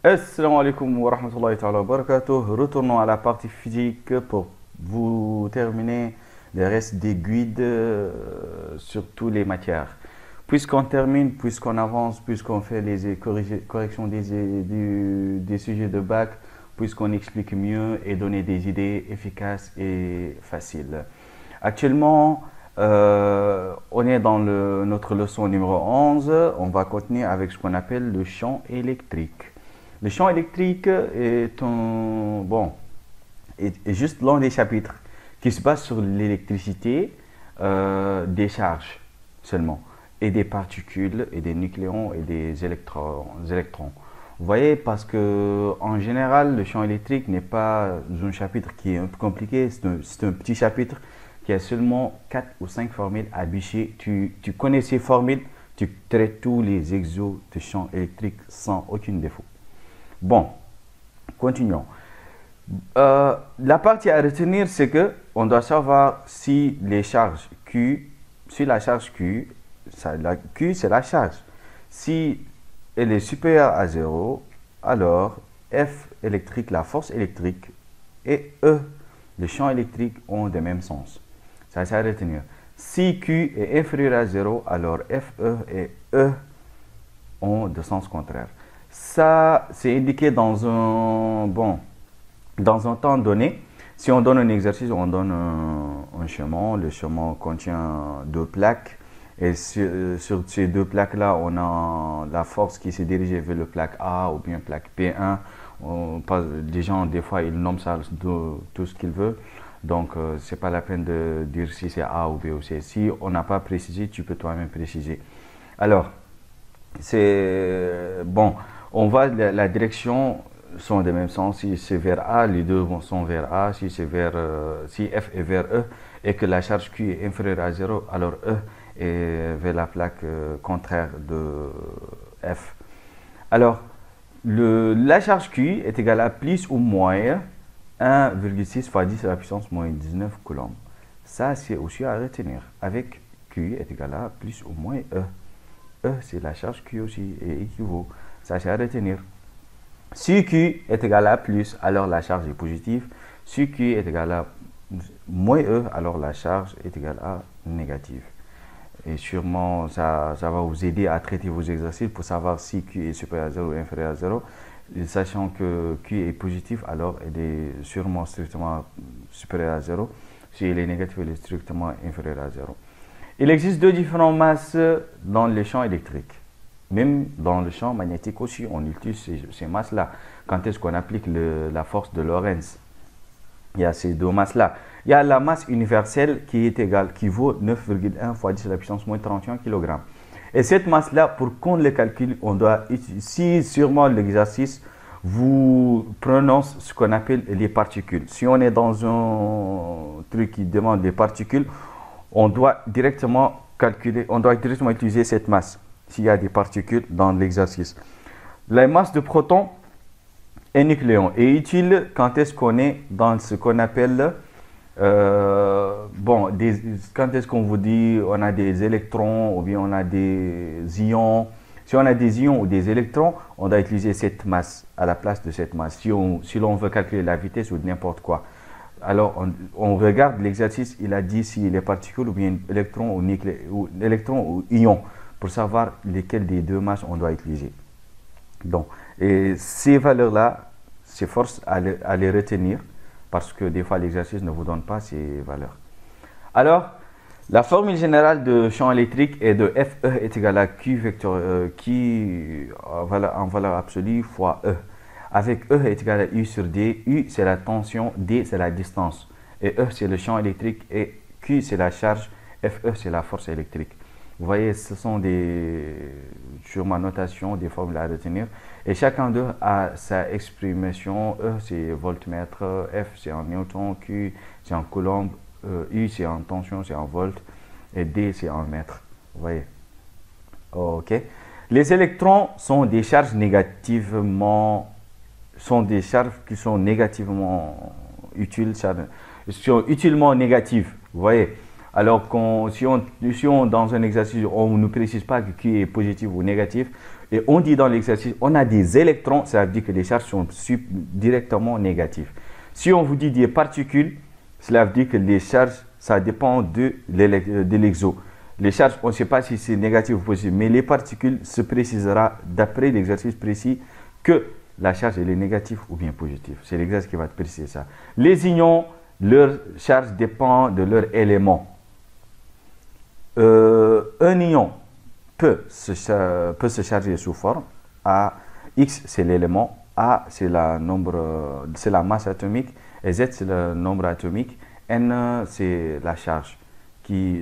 Assalamu alaikum wa rahmatullahi ta'ala wa barakatuh. Retournons à la partie physique pour vous terminer le reste des guides sur toutes les matières. Puisqu'on termine, puisqu'on avance, puisqu'on fait les corrections des sujets de bac, puisqu'on explique mieux et donner des idées efficaces et faciles. Actuellement, on est dans notre leçon numéro 11. On va continuer avec ce qu'on appelle le champ électrique. Le champ électrique est juste l'un des chapitres qui se base sur l'électricité, des charges seulement, et des particules, et des nucléons, et des électrons. Vous voyez, parce que en général, le champ électrique n'est pas un chapitre qui est un peu compliqué, c'est un petit chapitre qui a seulement 4 ou 5 formules à bûcher. Tu connais ces formules, tu traites tous les exos de champ électrique sans aucun défaut. Bon, continuons. La partie à retenir, c'est que on doit savoir si les charges Q, si la charge Q, Q c'est la charge. Si elle est supérieure à 0, alors F électrique, la force électrique, et E, le champ électrique, ont le même sens. Ça, c'est à retenir. Si Q est inférieur à 0, alors FE et E ont de sens contraire. Ça, c'est indiqué dans un temps donné. Si on donne un exercice, on donne un chemin. Le chemin contient deux plaques. Et sur ces deux plaques-là, on a la force qui s'est dirigée vers le plaque A ou bien plaque P1. Les gens, des fois, ils nomment ça tout ce qu'ils veulent. Donc, ce n'est pas la peine de dire si c'est A ou B ou C. Si on n'a pas précisé, tu peux toi-même préciser. Alors, c'est bon. On voit la direction sont de même sens. Si c'est vers A, les deux sont vers A. Si c'est si F est vers E et que la charge Q est inférieure à 0, alors E est vers la plaque contraire de F. Alors, la charge Q est égale à plus ou moins 1,6 fois 10 à la puissance moins 19 coulombs. Ça, c'est aussi à retenir. Avec Q est égal à plus ou moins E. E, c'est la charge Q aussi et équivaut. Ça, c'est à retenir. Si Q est égal à plus, alors la charge est positive. Si Q est égal à moins E, alors la charge est égale à négative. Et sûrement, ça va vous aider à traiter vos exercices pour savoir si Q est supérieur à 0 ou inférieur à 0. Et sachant que Q est positif, alors il est sûrement strictement supérieur à 0. Si il est négatif, il est strictement inférieur à 0. Il existe deux différentes masses dans le champ électrique. Même dans le champ magnétique aussi, on utilise ces masses-là. Quand est-ce qu'on applique la force de Lorentz? Il y a ces deux masses-là. Il y a la masse universelle qui vaut 9,1 fois 10 à la puissance moins 31 kg. Et cette masse-là, pour qu'on le calcule, on doit, si sûrement l'exercice vous prononce ce qu'on appelle les particules. Si on est dans un truc qui demande des particules, on doit directement calculer, on doit directement utiliser cette masse s'il y a des particules dans l'exercice. La masse de protons et nucléons est utile quand est-ce qu'on est dans ce qu'on appelle quand est-ce qu'on vous dit on a des électrons ou bien on a des ions. Si on a des ions ou des électrons, on doit utiliser cette masse à la place de cette masse. Si l'on veut calculer la vitesse ou n'importe quoi. Alors, on regarde l'exercice, il a dit si les particules ou bien électrons ou ions, pour savoir lesquelles des deux masses on doit utiliser. Donc, et ces valeurs-là, c'est force à les retenir, parce que des fois l'exercice ne vous donne pas ces valeurs. Alors, la formule générale de champ électrique est de FE est égal à Q vecteur en valeur absolue fois E. Avec E est égal à U sur D. U, c'est la tension, D, c'est la distance. Et E, c'est le champ électrique. Et Q, c'est la charge. FE, c'est la force électrique. Vous voyez, ce sont sur ma notation, des formules à retenir. Et chacun d'eux a sa exprimation. E, c'est voltmètre. F, c'est en newton. Q, c'est en coulomb. U, c'est en tension, c'est en volt. Et D, c'est en mètre. Vous voyez. OK. Les électrons sont des charges qui sont négativement utiles, sont utilement négatives. Vous voyez. Alors si on dans un exercice, on ne précise pas que Q est positif ou négatif, et on dit dans l'exercice, on a des électrons, ça veut dire que les charges sont directement négatives. Si on vous dit des particules, cela veut dire que les charges, ça dépend de l'exo. Les charges, on ne sait pas si c'est négatif ou positif, mais les particules se précisera d'après l'exercice précis que la charge elle est négative ou bien positive. C'est l'exercice qui va te préciser ça. Les ions, leur charge dépend de leur élément. Un ion peut se charger sous forme A. X, c'est l'élément. A, c'est la masse atomique. Et Z, c'est le nombre atomique. N, c'est la charge.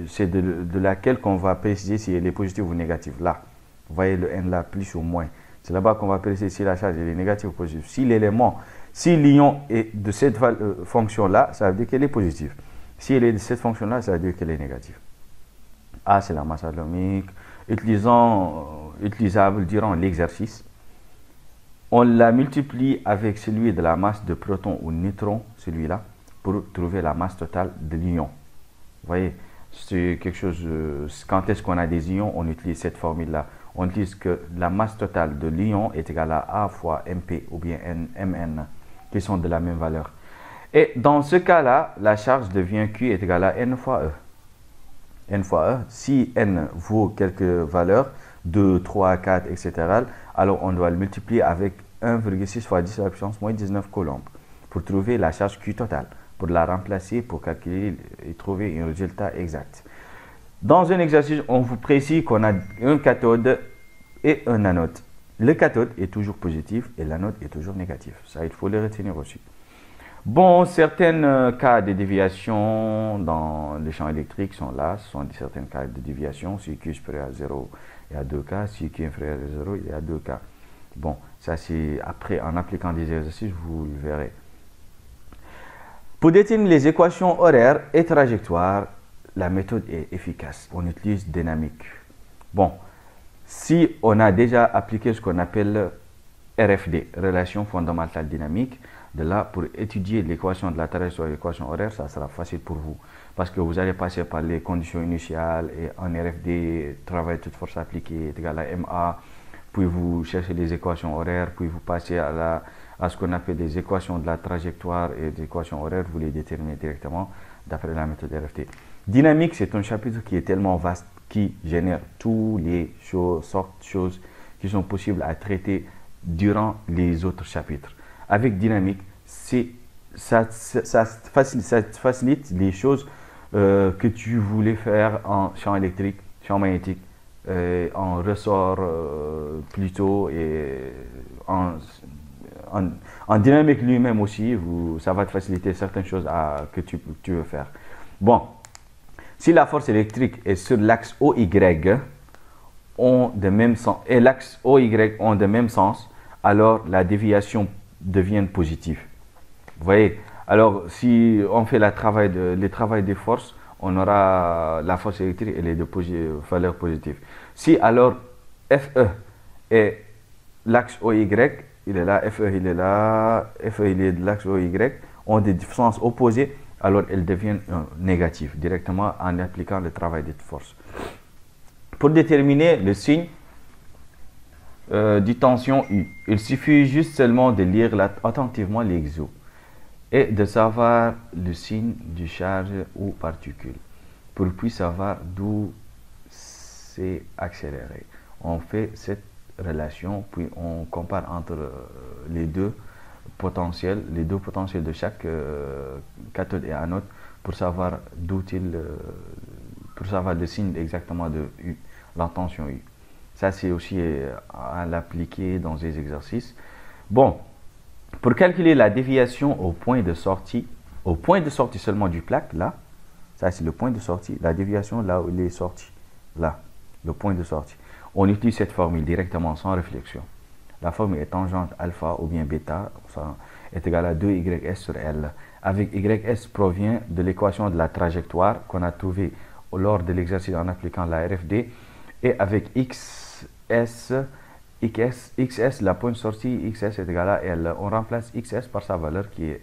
C'est de laquelle qu'on va préciser si elle est positive ou négative. Là, vous voyez le N là, plus ou moins. C'est là-bas qu'on va préciser si la charge elle est négative ou positive. Si l'ion est de cette fonction-là, ça veut dire qu'elle est positive. Si elle est de cette fonction-là, ça veut dire qu'elle est négative. A, c'est la masse atomique. Utilisable durant l'exercice. On la multiplie avec celui de la masse de protons ou neutrons, celui-là, pour trouver la masse totale de l'ion. Vous voyez, c'est quelque chose. Quand est-ce qu'on a des ions, on utilise cette formule-là. On utilise que la masse totale de l'ion est égale à A fois MP ou bien Mn, qui sont de la même valeur. Et dans ce cas-là, la charge devient Q est égale à N fois E. N fois E, si N vaut quelques valeurs, 2, 3, 4, etc., alors on doit le multiplier avec 1,6 fois 10 à la puissance moins 19 coulombs pour trouver la charge Q totale, pour la remplacer, pour calculer et trouver un résultat exact. Dans un exercice, on vous précise qu'on a un cathode et un anode. Le cathode est toujours positif et l'anode est toujours négatif. Ça, il faut le retenir aussi. Bon, certains cas de déviation dans les champs électriques sont là. Ce sont certains cas de déviation. Si Q est supérieur à 0, il y a 2 cas. Si Q est inférieur à 0, il y a 2 cas. Bon, ça c'est après, en appliquant des exercices, vous le verrez. Pour déterminer les équations horaires et trajectoires, la méthode est efficace. On utilise dynamique. Bon, si on a déjà appliqué ce qu'on appelle RFD, relation fondamentale dynamique, de là, pour étudier l'équation de la trajectoire et l'équation horaire, ça sera facile pour vous. Parce que vous allez passer par les conditions initiales et en RFD, travail toute force appliquée est égal à MA, puis vous cherchez les équations horaires, puis vous passez à ce qu'on appelle les équations de la trajectoire et des équations horaires, vous les déterminez directement d'après la méthode RFD. Dynamique, c'est un chapitre qui est tellement vaste, qui génère toutes les sortes de choses qui sont possibles à traiter durant les autres chapitres. Avec dynamique, ça facilite les choses que tu voulais faire en champ électrique, champ magnétique, en ressort plutôt, et en dynamique lui-même aussi, ça va te faciliter certaines choses que tu veux faire. Bon, si la force électrique est sur l'axe OY ont de même sens, et l'axe OY ont de même sens, alors la déviation devient positive. Vous voyez, alors si on fait le travail des forces, on aura la force électrique, elle est de valeur positive. Si alors FE est l'axe OY, il est là, FE il est là, FE il est de l'axe OY, ont des sens opposés, alors elles deviennent négatives directement en appliquant le travail des forces. Pour déterminer le signe du tension U, il suffit juste seulement de lire attentivement l'exo et de savoir le signe du charge ou particule pour puis savoir d'où c'est accéléré. On fait cette relation, puis on compare entre les deux potentiels de chaque cathode et anode pour savoir pour savoir le signe exactement de U, la tension U. Ça, c'est aussi à l'appliquer dans des exercices. Bon, pour calculer la déviation au point de sortie seulement du plaque, là, ça c'est le point de sortie, la déviation là où il est sorti, là, le point de sortie. On utilise cette formule directement sans réflexion. La formule est tangente alpha ou bien bêta, ça est égal à 2ys sur L. Avec ys provient de l'équation de la trajectoire qu'on a trouvée lors de l'exercice en appliquant la RFD. Et avec xs, la point de sortie, xs est égal à L. On remplace xs par sa valeur qui est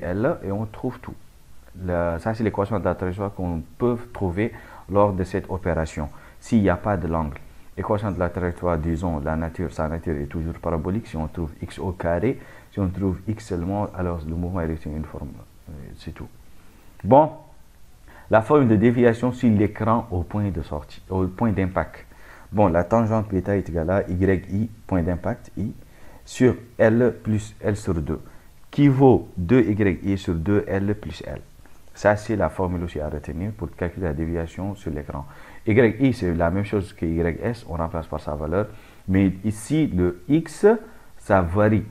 L et on trouve tout. Ça, c'est l'équation de la trajectoire qu'on peut trouver lors de cette opération, s'il n'y a pas de l'angle. Équation de la trajectoire, disons, sa nature est toujours parabolique. Si on trouve x au carré, si on trouve x seulement, alors le mouvement électrique uniforme, c'est tout. Bon, la forme de déviation sur l'écran au point de sortie, au point d'impact. Bon, la tangente bêta est égale à yi, point d'impact, i, sur L plus L sur 2, qui vaut 2yi sur 2L plus L. Ça, c'est la formule aussi à retenir pour calculer la déviation sur l'écran. yi, c'est la même chose que ys, on remplace par sa valeur. Mais ici, le x, ça varie.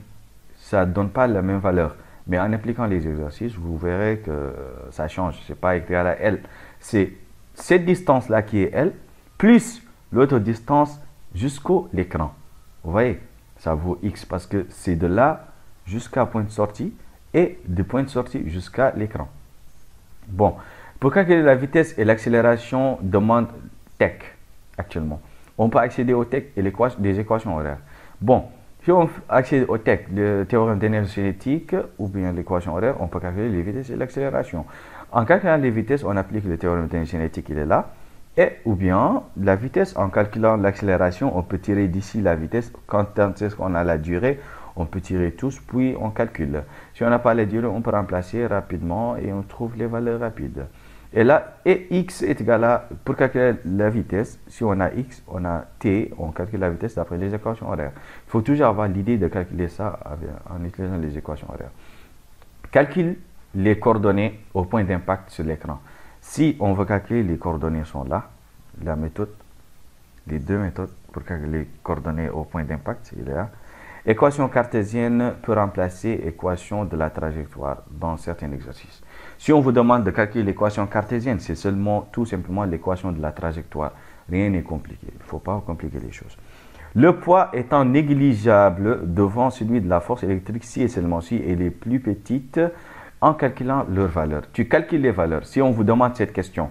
Ça ne donne pas la même valeur. Mais en appliquant les exercices, vous verrez que ça change. Ce n'est pas égal à L. C'est cette distance-là qui est L, plus l'autre distance jusqu'au l'écran. Vous voyez, ça vaut x parce que c'est de là jusqu'à point de sortie et de point de sortie jusqu'à l'écran. Bon, pour calculer la vitesse et l'accélération demande TEC actuellement. On peut accéder au TEC et des équations horaires. Bon, si on accède au TEC, le théorème d'énergie cinétique ou bien l'équation horaire, on peut calculer les vitesses et l'accélération. En calculant les vitesses, on applique le théorème d'énergie cinétique, il est là. Et ou bien la vitesse, en calculant l'accélération, on peut tirer d'ici la vitesse. Quand est-ce qu'on a la durée, on peut tirer tous, puis on calcule. Si on n'a pas la durée, on peut remplacer rapidement et on trouve les valeurs rapides. Et là, x est égal à, pour calculer la vitesse, si on a x, on a t, on calcule la vitesse d'après les équations horaires. Il faut toujours avoir l'idée de calculer ça en utilisant les équations horaires. Calcule les coordonnées au point d'impact sur l'écran. Si on veut calculer, les coordonnées sont là, la méthode, les deux méthodes pour calculer les coordonnées au point d'impact, il est là. Équation cartésienne peut remplacer équation de la trajectoire dans certains exercices. Si on vous demande de calculer l'équation cartésienne, c'est seulement tout simplement l'équation de la trajectoire. Rien n'est compliqué, il ne faut pas compliquer les choses. Le poids étant négligeable devant celui de la force électrique si et seulement si elle est plus petite en calculant leurs valeurs. Tu calcules les valeurs. Si on vous demande cette question,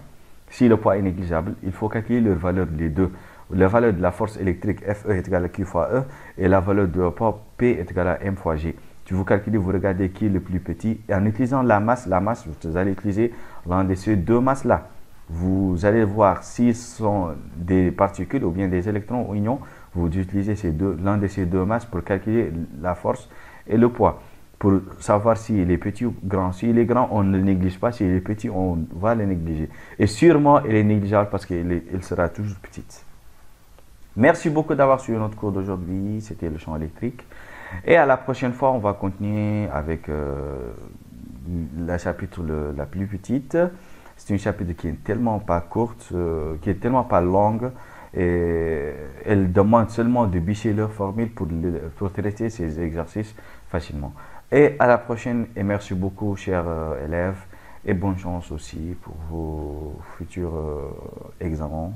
si le poids est négligeable, il faut calculer leurs valeurs, les deux. La valeur de la force électrique Fe est égale à Q fois E et la valeur de poids P est égale à M fois G. Tu vous calculez, vous regardez qui est le plus petit et en utilisant la masse, vous allez utiliser l'un de ces deux masses-là. Vous allez voir s'ils sont des particules ou bien des électrons ou ions. Vous utilisez l'un de ces deux masses pour calculer la force et le poids. Pour savoir s'il est petit ou grand. S'il est grand, on ne le néglige pas. S'il est petit, on va le négliger. Et sûrement, il est négligeable parce qu'il sera toujours petit. Merci beaucoup d'avoir suivi notre cours d'aujourd'hui. C'était le champ électrique. Et à la prochaine fois, on va continuer avec le chapitre la plus petite. C'est un chapitre qui est tellement pas courte, qui est tellement pas longue. Et elle demande seulement de bicher leur formule pour traiter ces exercices facilement. Et à la prochaine, et merci beaucoup, chers élèves, et bonne chance aussi pour vos futurs examens.